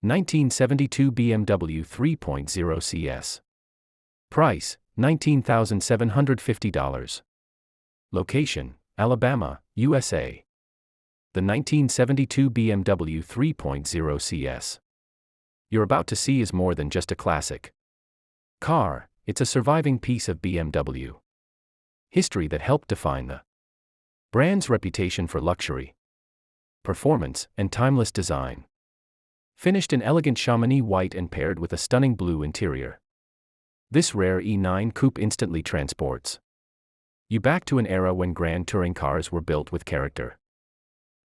1972 BMW 3.0 CS. Price, $19,750. Location, Alabama, USA. The 1972 BMW 3.0 CS you're about to see is more than just a classic car, it's a surviving piece of BMW history that helped define the brand's reputation for luxury, performance, and timeless design. Finished in elegant Chamonix white and paired with a stunning blue interior, this rare E9 coupe instantly transports you back to an era when grand touring cars were built with character,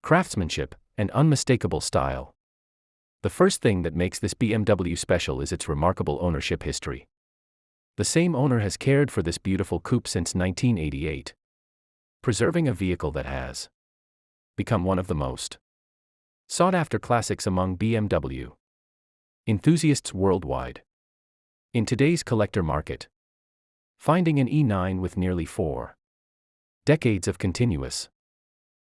craftsmanship, and unmistakable style. The first thing that makes this BMW special is its remarkable ownership history. The same owner has cared for this beautiful coupe since 1988, preserving a vehicle that has become one of the most sought-after classics among BMW enthusiasts worldwide. In today's collector market, finding an E9 with nearly 4 decades of continuous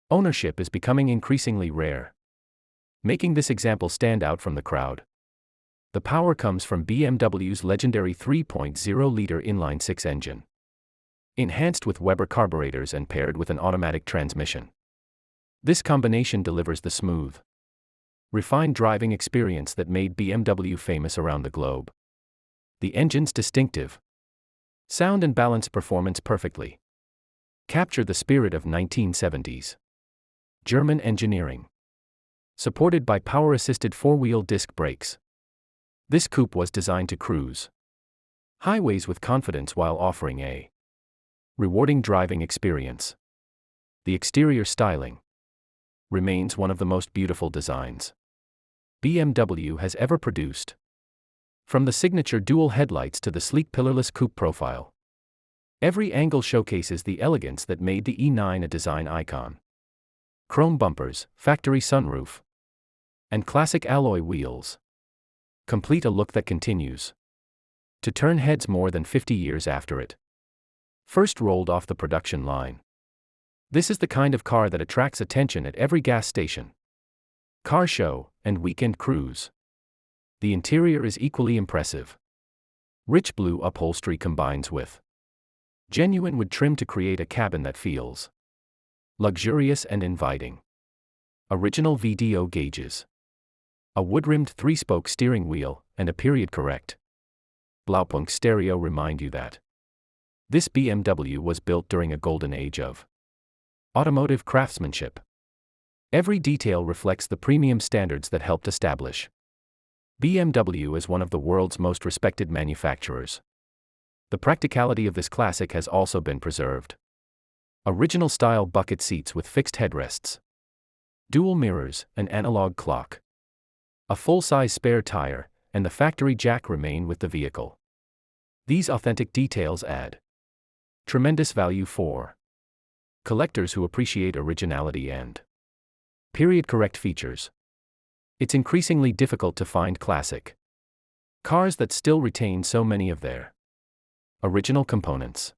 ownership is becoming increasingly rare, making this example stand out from the crowd. The power comes from BMW's legendary 3.0-liter inline-six engine, enhanced with Weber carburetors and paired with an automatic transmission. This combination delivers the smooth, refined driving experience that made BMW famous around the globe. The engine's distinctive sound and balance performance perfectly capture the spirit of 1970s German engineering. Supported by power-assisted four-wheel disc brakes, this coupe was designed to cruise highways with confidence while offering a rewarding driving experience. The exterior styling remains one of the most beautiful designs BMW has ever produced. From the signature dual headlights to the sleek pillarless coupe profile, every angle showcases the elegance that made the E9 a design icon. Chrome bumpers, factory sunroof, and classic alloy wheels complete a look that continues to turn heads more than 50 years after it first rolled off the production line. This is the kind of car that attracts attention at every gas station, car show, and weekend cruise. The interior is equally impressive. Rich blue upholstery combines with genuine wood trim to create a cabin that feels luxurious and inviting. Original VDO gauges, a wood-rimmed 3-spoke steering wheel, and a period-correct Blaupunkt stereo remind you that this BMW was built during a golden age of automotive craftsmanship. Every detail reflects the premium standards that helped establish BMW as one of the world's most respected manufacturers. The practicality of this classic has also been preserved. Original style bucket seats with fixed headrests, dual mirrors, an analog clock, a full-size spare tire, and the factory jack remain with the vehicle. These authentic details add tremendous value for collectors who appreciate originality and period-correct features. It's increasingly difficult to find classic cars that still retain so many of their original components.